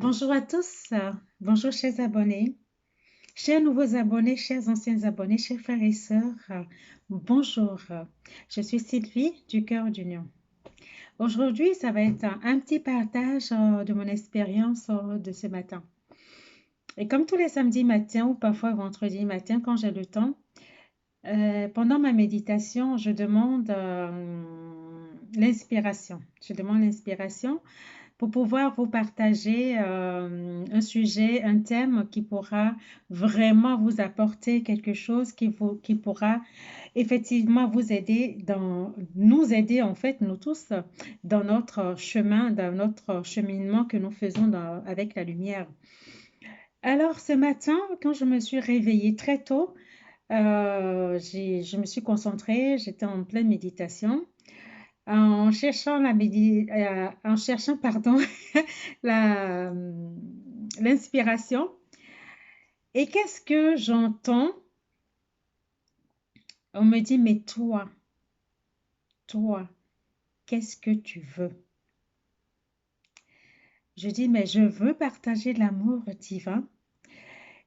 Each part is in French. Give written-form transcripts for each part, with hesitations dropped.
Bonjour à tous, bonjour chers abonnés, chers nouveaux abonnés, chers anciens abonnés, chers frères et sœurs, bonjour. Je suis Sylvie du Cœur d'Union. Aujourd'hui, ça va être un petit partage de mon expérience de ce matin. Et comme tous les samedis matins ou parfois vendredi matin quand j'ai le temps, pendant ma méditation, je demande l'inspiration. Je demande l'inspiration pour pouvoir vous partager un sujet, un thème qui pourra vraiment vous apporter quelque chose qui pourra effectivement vous aider nous aider en fait, nous tous, dans notre chemin, dans notre cheminement que nous faisons avec la lumière. Alors ce matin, quand je me suis réveillée très tôt, je me suis concentrée, j'étais en pleine méditation en cherchant, pardon, la, l'inspiration. Et qu'est-ce que j'entends? On me dit, mais toi, qu'est-ce que tu veux? Je dis, mais je veux partager l'amour divin.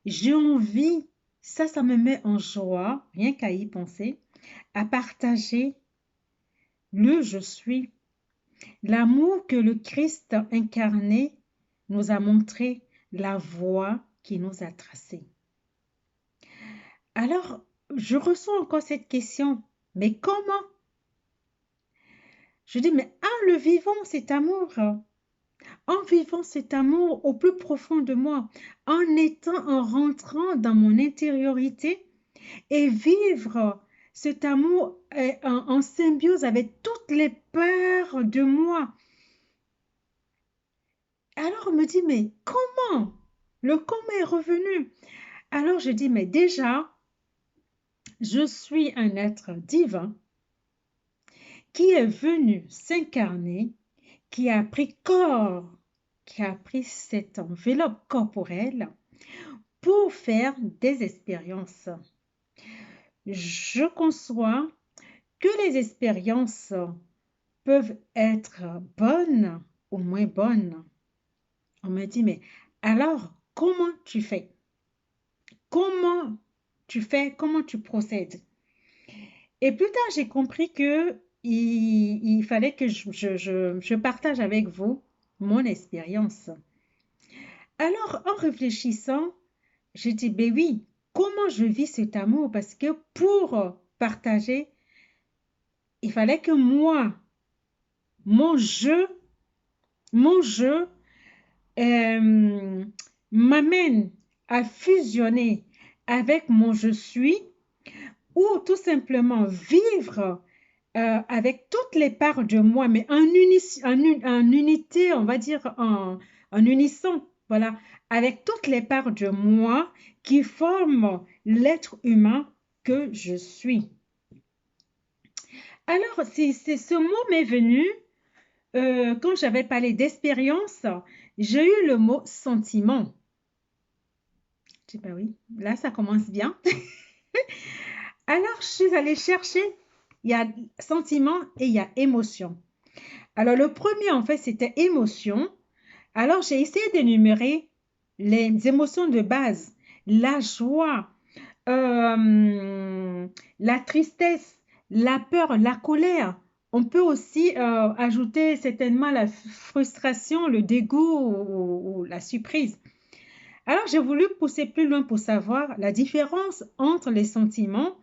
J'ai envie, ça me met en joie, rien qu'à y penser, à partager le je suis. L'amour que le Christ incarné nous a montré, la voie qui nous a tracée. Alors, je reçois encore cette question, mais comment? Je dis, mais en le vivant cet amour, en vivant cet amour au plus profond de moi, en rentrant dans mon intériorité et vivre cet amour en symbiose avec toutes les peurs de moi. Alors on me dit, mais comment? Le comment est revenu. Alors je dis, mais déjà, je suis un être divin qui est venu s'incarner, qui a pris corps, qui a pris cette enveloppe corporelle pour faire des expériences. Je conçois que les expériences peuvent être bonnes ou moins bonnes. On me dit, mais alors, comment tu fais? Comment tu fais? Comment tu procèdes? Et plus tard, j'ai compris que il fallait que je partage avec vous mon expérience. Alors, en réfléchissant, j'ai dit, ben oui, comment je vis cet amour? Parce que pour partager, il fallait que moi, mon jeu, mon jeu m'amène à fusionner avec mon je suis ou tout simplement vivre avec toutes les parts de moi, mais en unité, on va dire en unisson, voilà, avec toutes les parts de moi qui forment l'être humain que je suis. Alors, ce mot m'est venu quand j'avais parlé d'expérience, j'ai eu le mot sentiment. Je dis, bah oui, là, ça commence bien. Alors, je suis allée chercher, il y a sentiment et il y a émotion. Alors, le premier, en fait, c'était émotion. Alors, j'ai essayé d'énumérer les émotions de base, la joie, la tristesse, la peur, la colère. On peut aussi ajouter certainement la frustration, le dégoût ou la surprise. Alors, j'ai voulu pousser plus loin pour savoir la différence entre les sentiments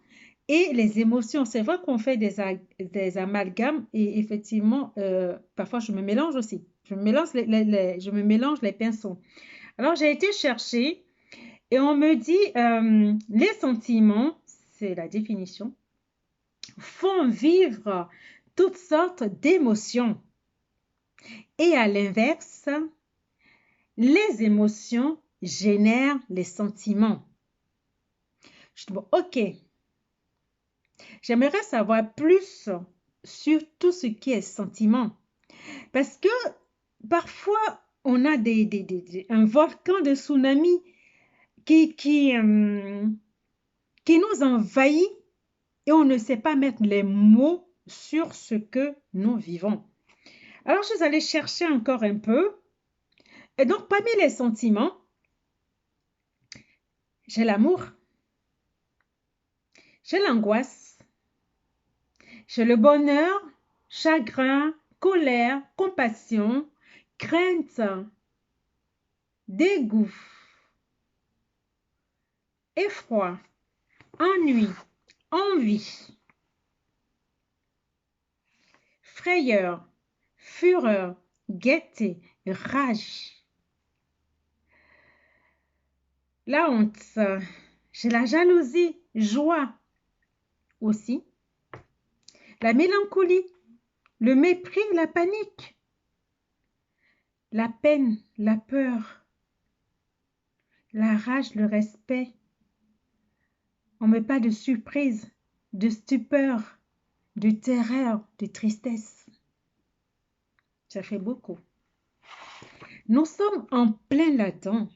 et les émotions. C'est vrai qu'on fait des amalgames et effectivement, parfois je me mélange aussi. Je me mélange les pinceaux. Alors, j'ai été chercher et on me dit les sentiments, c'est la définition, font vivre toutes sortes d'émotions. Et à l'inverse, les émotions génèrent les sentiments. Je dis, bon, ok, j'aimerais savoir plus sur tout ce qui est sentiment. Parce que parfois, on a un volcan de tsunami qui nous envahit et on ne sait pas mettre les mots sur ce que nous vivons. Alors, je suis allée chercher encore un peu Et donc, parmi les sentiments, j'ai l'amour, j'ai l'angoisse, j'ai le bonheur, chagrin, colère, compassion, crainte, dégoût, effroi, ennui, envie, frayeur, fureur, gaieté, rage, la honte, j'ai la jalousie, joie aussi, la mélancolie, le mépris, la panique, la peine, la peur, la rage, le respect. On ne met pas de surprise, de stupeur, de terreur, de tristesse. Ça fait beaucoup. Nous sommes en plein là-dedans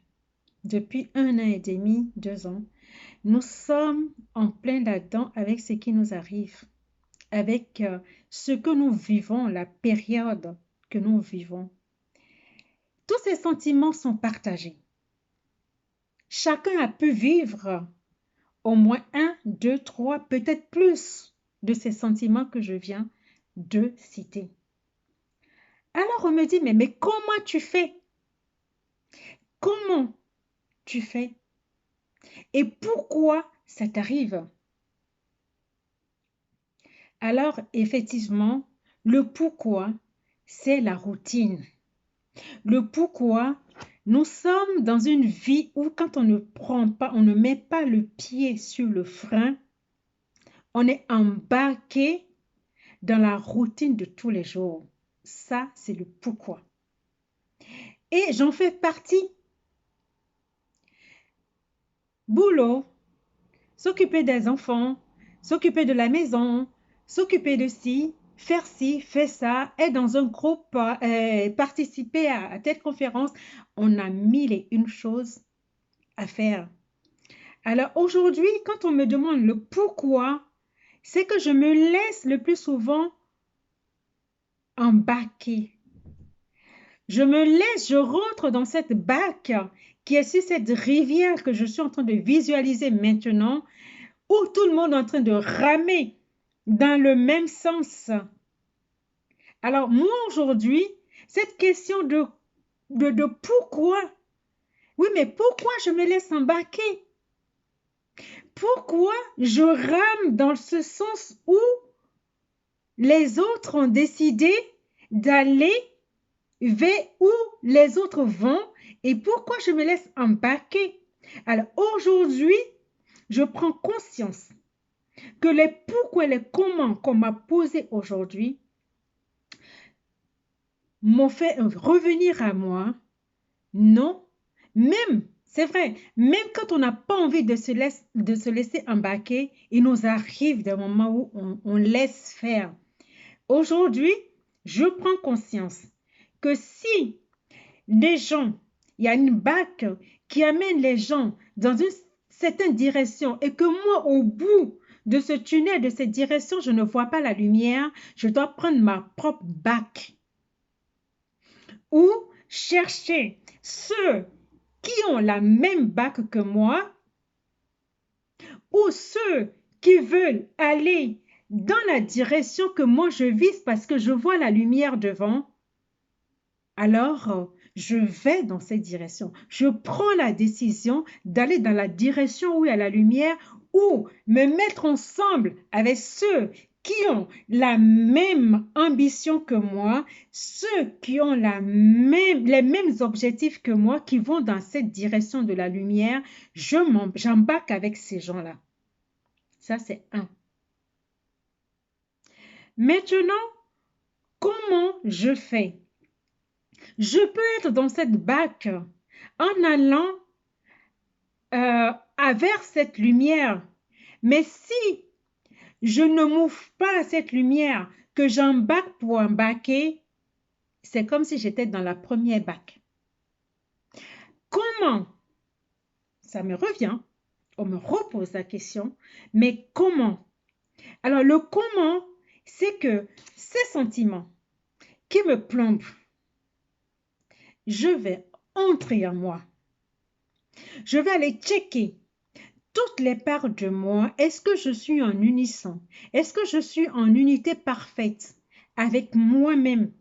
depuis 1 an et demi, 2 ans. Nous sommes en plein là-dedans avec ce qui nous arrive, avec ce que nous vivons, la période que nous vivons. Tous ces sentiments sont partagés. Chacun a pu vivre au moins 1, 2, 3, peut-être plus de ces sentiments que je viens de citer. Alors on me dit, mais comment tu fais? Comment tu fais? Et pourquoi ça t'arrive? Alors effectivement, le pourquoi, c'est la routine. Le pourquoi, nous sommes dans une vie où quand on ne met pas le pied sur le frein, on est embarqué dans la routine de tous les jours. Ça, c'est le pourquoi. Et j'en fais partie. Boulot, s'occuper des enfants, s'occuper de la maison, s'occuper de ci, faire ça, être dans un groupe, participer à telle conférence. On a 1001 choses à faire. Alors aujourd'hui, quand on me demande le pourquoi, c'est que je me laisse le plus souvent embarquer. Je rentre dans cette barque qui est sur cette rivière que je suis en train de visualiser maintenant, où tout le monde est en train de ramer dans le même sens. Alors moi aujourd'hui, cette question de pourquoi, oui mais pourquoi je me laisse embarquer? Pourquoi je rame dans ce sens où les autres ont décidé d'aller vers où les autres vont et pourquoi je me laisse embarquer? Alors aujourd'hui, je prends conscience que les pourquoi et les comment qu'on m'a posé aujourd'hui m'ont fait revenir à moi. Non, même, c'est vrai, même quand on n'a pas envie de se laisser embarquer, il nous arrive des moments où on laisse faire. Aujourd'hui, je prends conscience que si les gens, il y a une barque qui amène les gens dans une certaine direction et que moi, au bout de ce tunnel, de cette direction, je ne vois pas la lumière, je dois prendre ma propre barque ou chercher ceux qui ont la même barque que moi ou ceux qui veulent aller dans la direction que moi je vise parce que je vois la lumière devant. Alors, je vais dans cette direction. Je prends la décision d'aller dans la direction où il y a la lumière ou me mettre ensemble avec ceux qui ont la même ambition que moi, ceux qui ont les mêmes objectifs que moi, qui vont dans cette direction de la lumière. J'embarque avec ces gens-là. Ça, c'est un. Maintenant, comment je fais? Je peux être dans cette barque en allant vers cette lumière. Mais si je ne m'ouvre pas à cette lumière, que j'embarque pour embarquer, c'est comme si j'étais dans la première barque. Comment? Ça me revient. On me repose la question. Mais comment? Alors, le comment, c'est que ces sentiments qui me plombent, je vais entrer en moi. Je vais aller checker toutes les parts de moi. Est-ce que je suis en unisson? Est-ce que je suis en unité parfaite avec moi-même,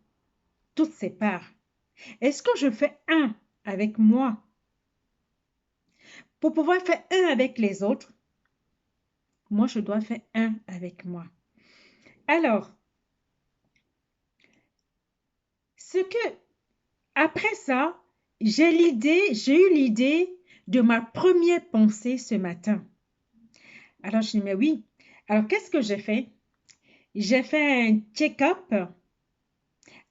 toutes ces parts? Est-ce que je fais un avec moi? Pour pouvoir faire un avec les autres, moi, je dois faire un avec moi. Alors, après ça, j'ai eu l'idée de ma première pensée ce matin. Alors, je dis, mais oui. Alors, qu'est-ce que j'ai fait? J'ai fait un check-up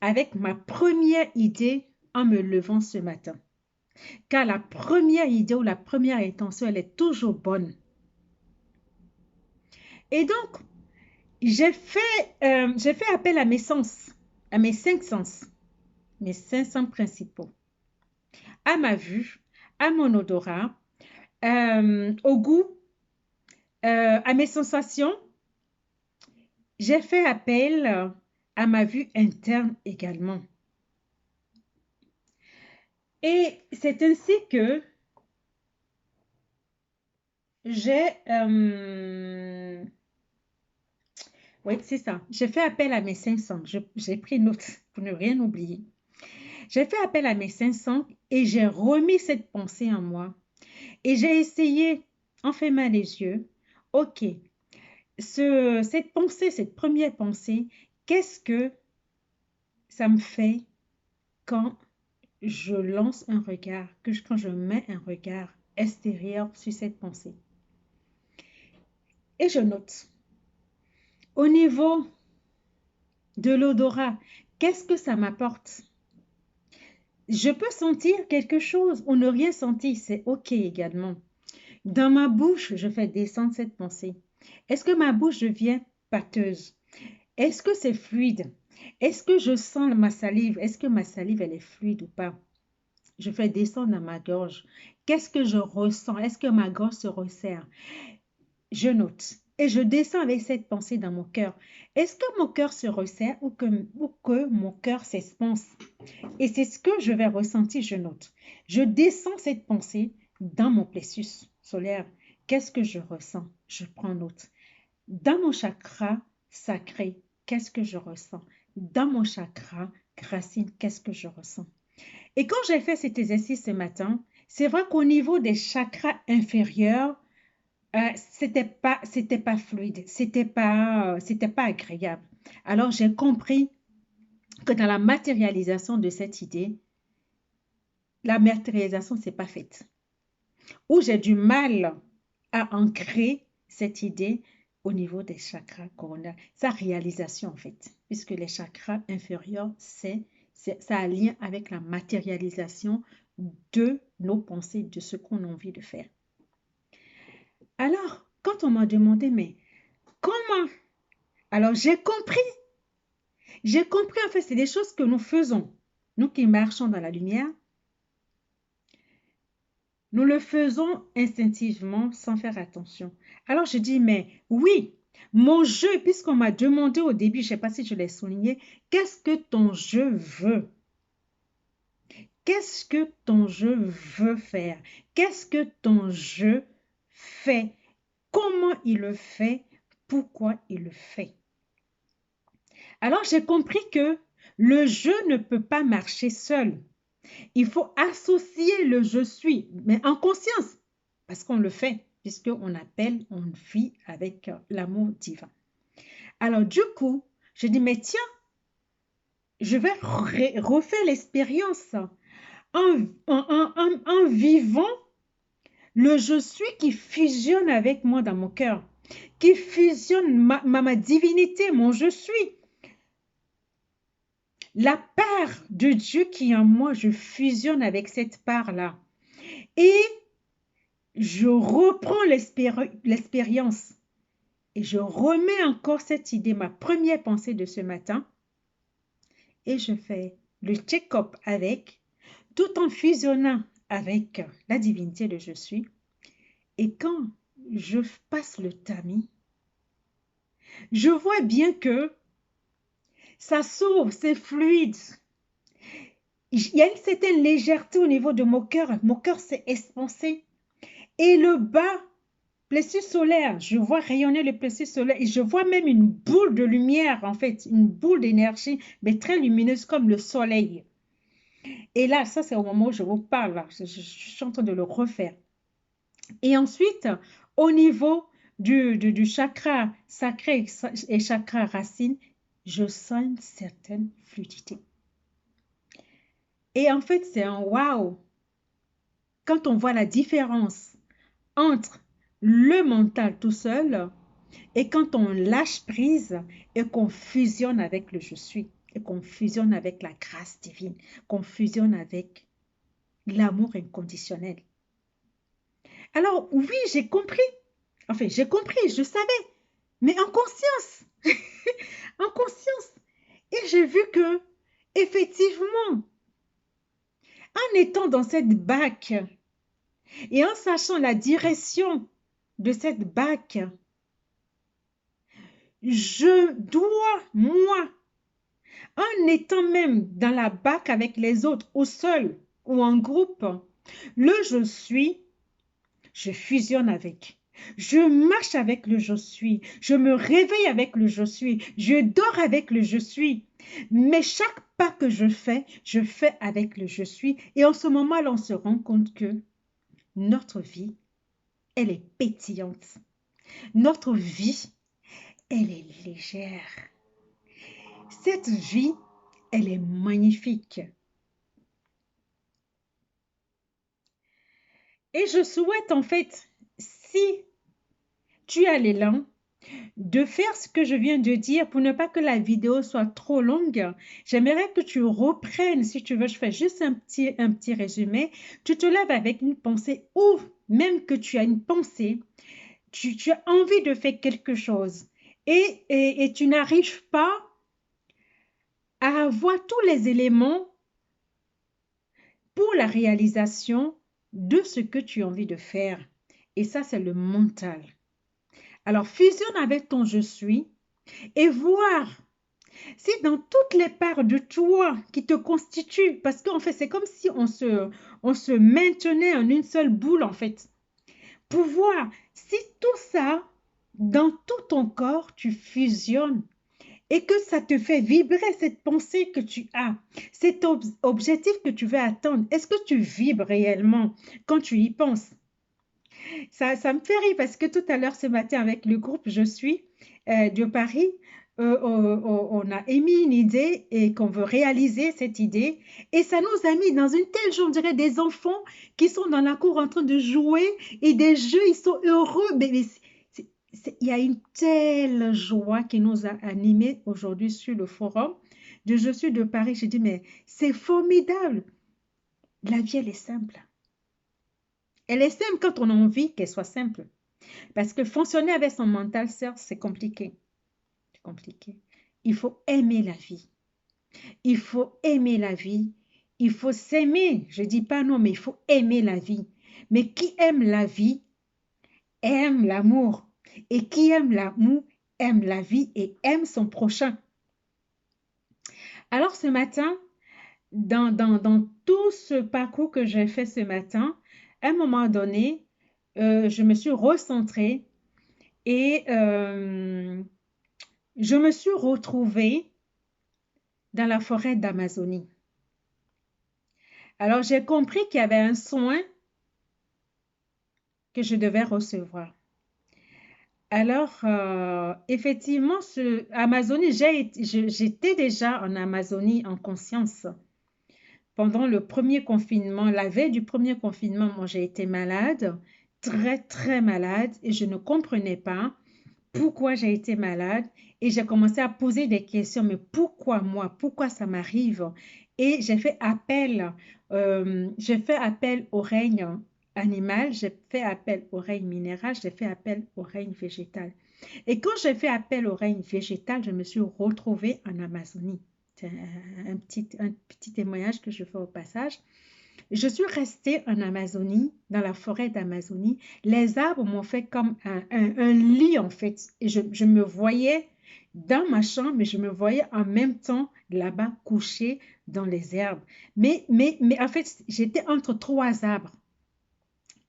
avec ma première idée en me levant ce matin. Car la première idée ou la première intention, elle est toujours bonne. Et donc, j'ai fait appel à mes sens, à mes 5 sens, mes 5 sens principaux, à ma vue, à mon odorat, au goût, à mes sensations. J'ai fait appel à ma vue interne également. Et c'est ainsi que j'ai... oui, c'est ça. J'ai fait appel à mes 5 sens. J'ai pris note pour ne rien oublier. J'ai fait appel à mes 5 sens et j'ai remis cette pensée en moi. Et j'ai essayé, en fermant les yeux, ok, cette pensée, cette première pensée, qu'est-ce que ça me fait quand je lance un regard, quand je mets un regard extérieur sur cette pensée? Et je note. Au niveau de l'odorat, qu'est-ce que ça m'apporte? Je peux sentir quelque chose ou ne rien sentir, c'est ok également. Dans ma bouche, je fais descendre cette pensée. Est-ce que ma bouche devient pâteuse? Est-ce que c'est fluide? Est-ce que je sens ma salive? Est-ce que ma salive, elle est fluide ou pas? Je fais descendre dans ma gorge. Qu'est-ce que je ressens? Est-ce que ma gorge se resserre? Je note et je descends avec cette pensée dans mon cœur. Est-ce que mon cœur se resserre ou que mon cœur s'expanse? Et c'est ce que je vais ressentir, je note. Je descends cette pensée dans mon plexus solaire. Qu'est-ce que je ressens? Je prends note. Dans mon chakra sacré, qu'est-ce que je ressens? Dans mon chakra racine, qu'est-ce que je ressens? Et quand j'ai fait cet exercice ce matin, c'est vrai qu'au niveau des chakras inférieurs, c'était pas fluide, c'était pas agréable. Alors j'ai compris que dans la matérialisation de cette idée, la matérialisation c'est pas faite. Où j'ai du mal à ancrer cette idée au niveau des chakras coronaires, sa réalisation en fait, puisque les chakras inférieurs, ça a un lien avec la matérialisation de nos pensées, de ce qu'on a envie de faire. Alors, quand on m'a demandé, mais comment? Alors, j'ai compris en fait, c'est des choses que nous faisons, nous qui marchons dans la lumière, nous le faisons instinctivement sans faire attention. Alors je dis, mais oui, mon jeu, puisqu'on m'a demandé au début, je ne sais pas si je l'ai souligné, qu'est-ce que ton jeu veut? Qu'est-ce que ton jeu veut faire? Qu'est-ce que ton jeu fait? Comment il le fait? Pourquoi il le fait? Alors j'ai compris que le jeu ne peut pas marcher seul. Il faut associer le je suis, mais en conscience, parce qu'on le fait, puisqu'on on vit avec l'amour divin. Alors du coup, je dis, mais tiens, je vais refaire l'expérience en vivant le je suis qui fusionne avec moi dans mon cœur, qui fusionne ma divinité, mon je suis. La part de Dieu qui est en moi, je fusionne avec cette part-là. Et je reprends l'expérience et je remets encore cette idée, ma première pensée de ce matin, et je fais le check-up avec, tout en fusionnant avec la divinité de je suis. Et quand je passe le tamis, je vois bien que ça s'ouvre, c'est fluide. il y a une certaine légèreté au niveau de mon cœur. Mon cœur s'est expansé. Et le bas, plexus solaire, je vois rayonner le plexus solaire et je vois même une boule de lumière, en fait, une boule d'énergie, mais très lumineuse comme le soleil. Et là, ça, c'est au moment où je vous parle, là. Je suis en train de le refaire. Et ensuite, au niveau du chakra sacré et chakra racine, je sens une certaine fluidité. Et en fait, c'est un waouh quand on voit la différence entre le mental tout seul et quand on lâche prise et qu'on fusionne avec le je suis, et qu'on fusionne avec la grâce divine, qu'on fusionne avec l'amour inconditionnel. Alors oui, j'ai compris. Enfin, j'ai compris, je savais, mais en conscience, en conscience. Et j'ai vu que, effectivement, en étant dans cette bac et en sachant la direction de cette bac, je dois, moi, en étant même dans la bac avec les autres, ou seul, ou en groupe, le je suis, je fusionne avec. Je marche avec le je suis. Je me réveille avec le je suis. Je dors avec le je suis. Mais chaque pas que je fais avec le je suis. Et en ce moment-là, on se rend compte que notre vie, elle est pétillante. Notre vie, elle est légère. Cette vie, elle est magnifique. Et je souhaite en fait, si tu as l'élan, de faire ce que je viens de dire pour ne pas que la vidéo soit trop longue. J'aimerais que tu reprennes, si tu veux, je fais juste un petit résumé. Tu te lèves avec une pensée ou même que tu as une pensée, tu as envie de faire quelque chose et tu n'arrives pas à avoir tous les éléments pour la réalisation de ce que tu as envie de faire. Et ça, c'est le mental. Alors, fusionne avec ton je suis et voir si dans toutes les parts de toi qui te constituent, parce qu'en fait, c'est comme si on se maintenait en une seule boule, en fait, pour voir si tout ça, dans tout ton corps, tu fusionnes et que ça te fait vibrer cette pensée que tu as, cet objectif que tu veux atteindre. Est-ce que tu vibres réellement quand tu y penses? Ça me fait rire parce que tout à l'heure, ce matin, avec le groupe Je suis de Paris, on a émis une idée et qu'on veut réaliser cette idée. Et ça nous a mis dans une telle joie, on dirait des enfants qui sont dans la cour en train de jouer et des jeux, ils sont heureux. Mais il y a une telle joie qui nous a animés aujourd'hui sur le forum de Je suis de Paris. J'ai dit, mais c'est formidable. La vie, elle est simple. Elle est simple quand on a envie qu'elle soit simple. Parce que fonctionner avec son mental, certes, c'est compliqué. C'est compliqué. Il faut aimer la vie. Il faut aimer la vie. Il faut s'aimer. Je ne dis pas non, mais il faut aimer la vie. Mais qui aime la vie, aime l'amour. Et qui aime l'amour, aime la vie et aime son prochain. Alors ce matin, dans tout ce parcours que j'ai fait ce matin, à un moment donné, je me suis recentrée et je me suis retrouvée dans la forêt d'Amazonie. Alors, j'ai compris qu'il y avait un soin que je devais recevoir. Alors, effectivement, Amazonie, j'étais déjà en Amazonie en conscience. Pendant le premier confinement, la veille du premier confinement, moi, j'ai été malade, très, très malade, et je ne comprenais pas pourquoi j'ai été malade et j'ai commencé à poser des questions, mais pourquoi moi? Pourquoi ça m'arrive? Et j'ai fait appel au règne animal, j'ai fait appel au règne minéral, j'ai fait appel au règne végétal. Et quand j'ai fait appel au règne végétal, je me suis retrouvée en Amazonie. C'est un petit témoignage que je fais au passage. Je suis restée en Amazonie, dans la forêt d'Amazonie. Les arbres m'ont fait comme un lit, en fait. Et je me voyais dans ma chambre, mais je me voyais en même temps là-bas couchée dans les herbes. Mais en fait, j'étais entre trois arbres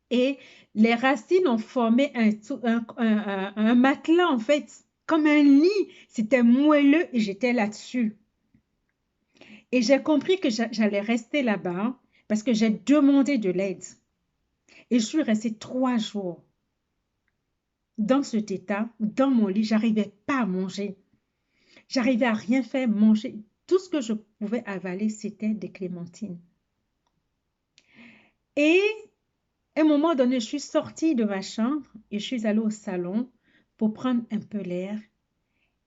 et les racines ont formé un matelas, en fait, comme un lit. C'était moelleux et j'étais là-dessus. Et j'ai compris que j'allais rester là-bas parce que j'ai demandé de l'aide. Et je suis restée 3 jours dans cet état, dans mon lit. J'arrivais pas à manger. J'arrivais à rien faire, manger. Tout ce que je pouvais avaler, c'était des clémentines. Et à un moment donné, je suis sortie de ma chambre et je suis allée au salon pour prendre un peu l'air.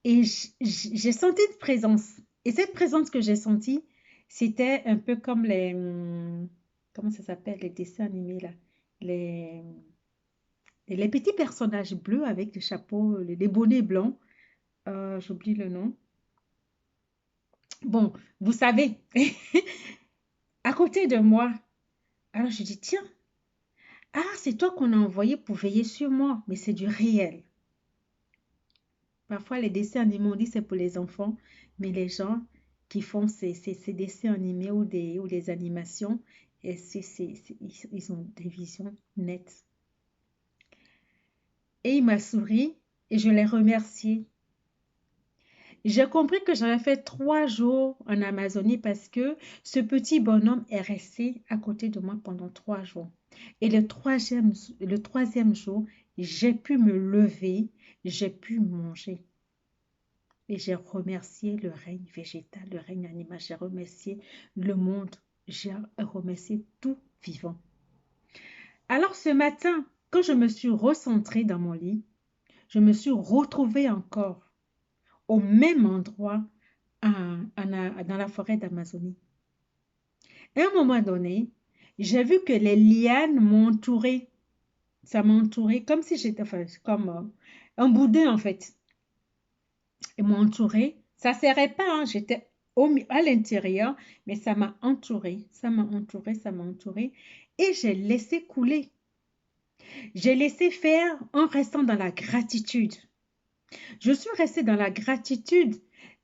Et j'ai senti une présence. Et cette présence que j'ai sentie, c'était un peu comme comment ça s'appelle, les dessins animés là. Les, les petits personnages bleus avec des chapeaux, des bonnets blancs. J'oublie le nom. Bon, vous savez, à côté de moi. Alors je dis, tiens, ah, c'est toi qu'on a envoyé pour veiller sur moi, mais c'est du réel. Parfois, les dessins animés, on dit c'est pour les enfants, mais les gens qui font ces dessins animés ou des animations, et ils ont des visions nettes. Et il m'a souri et je l'ai remercié. J'ai compris que j'avais fait 3 jours en Amazonie parce que ce petit bonhomme est resté à côté de moi pendant 3 jours. Et le troisième jour, j'ai pu me lever, j'ai pu manger. Et j'ai remercié le règne végétal, le règne animal, j'ai remercié le monde, j'ai remercié tout vivant. Alors ce matin, quand je me suis recentrée dans mon lit, je me suis retrouvée encore au même endroit dans la forêt d'Amazonie. À un moment donné, j'ai vu que les lianes m'entouraient. Ça m'entourait comme si j'étais, enfin, comme un boudin en fait. Ils m'ont entouré. Ça ne serrait pas, hein. J'étais à l'intérieur, mais ça m'a entouré, ça m'a entouré, ça m'a entouré. Et j'ai laissé couler. J'ai laissé faire en restant dans la gratitude. Je suis restée dans la gratitude,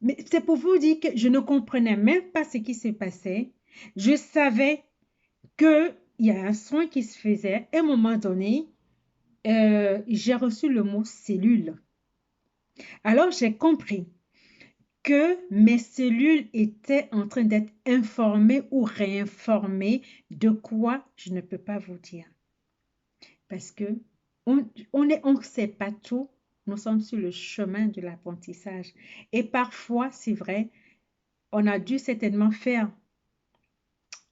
mais c'est pour vous dire que je ne comprenais même pas ce qui se passait. Je savais qu'il y a un soin qui se faisait. À un moment donné, j'ai reçu le mot cellule. Alors j'ai compris que mes cellules étaient en train d'être informées ou réinformées de quoi je ne peux pas vous dire. Parce que on ne sait pas tout. Nous sommes sur le chemin de l'apprentissage. Et parfois, c'est vrai, on a dû certainement faire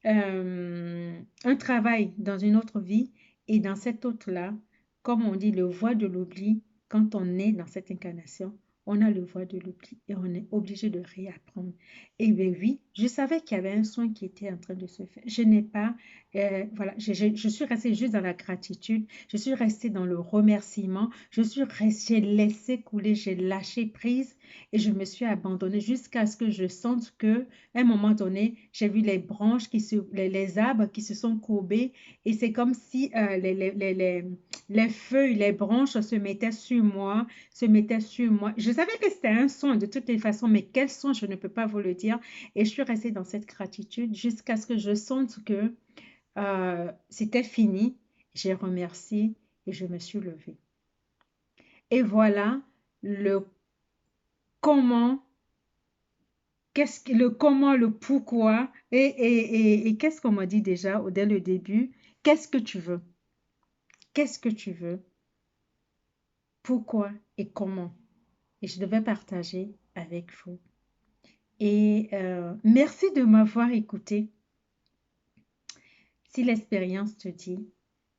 un travail dans une autre vie et dans cette autre-là, comme on dit, le voie de l'oubli, quand on est dans cette incarnation, on a le voie de l'oubli et on est obligé de réapprendre. Et bien oui, je savais qu'il y avait un soin qui était en train de se faire. Je n'ai pas, voilà, je suis restée juste dans la gratitude, je suis restée dans le remerciement, j'ai laissé couler, j'ai lâché prise et je me suis abandonnée jusqu'à ce que je sente que à un moment donné, j'ai vu les branches, les arbres qui se sont courbés et c'est comme si les feuilles, les branches se mettaient sur moi, se mettaient sur moi. Je savais que c'était un son de toutes les façons, mais quel son, je ne peux pas vous le dire. Et je suis restée dans cette gratitude jusqu'à ce que je sente que c'était fini. J'ai remercié et je me suis levée. Et voilà le comment le comment, le pourquoi et qu'est-ce qu'on m'a dit déjà dès le début? Qu'est-ce que tu veux? Qu'est-ce que tu veux? Pourquoi et comment? Et je devais partager avec vous. Et merci de m'avoir écouté. Si l'expérience te dit,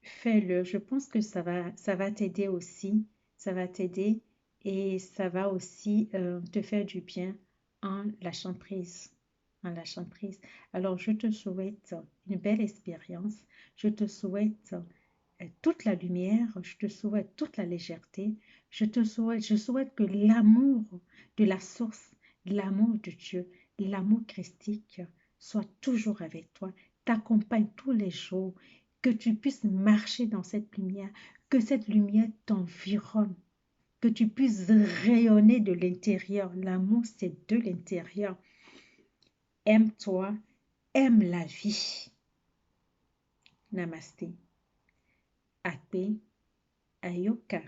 fais-le. Je pense que ça va t'aider aussi. Ça va t'aider et ça va aussi te faire du bien en lâchant prise. En lâchant prise. Alors, je te souhaite une belle expérience. Je te souhaite toute la lumière. Je te souhaite toute la légèreté. Je souhaite que l'amour de la source, l'amour de Dieu, l'amour christique soit toujours avec toi, t'accompagne tous les jours, que tu puisses marcher dans cette lumière, que cette lumière t'environne que tu puisses rayonner de l'intérieur. L'amour, c'est de l'intérieur. Aime-toi, aime la vie. Namasté. Akpe, Ayoka,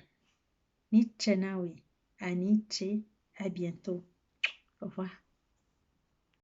Nichenawe, Aniche, à bientôt. Au revoir.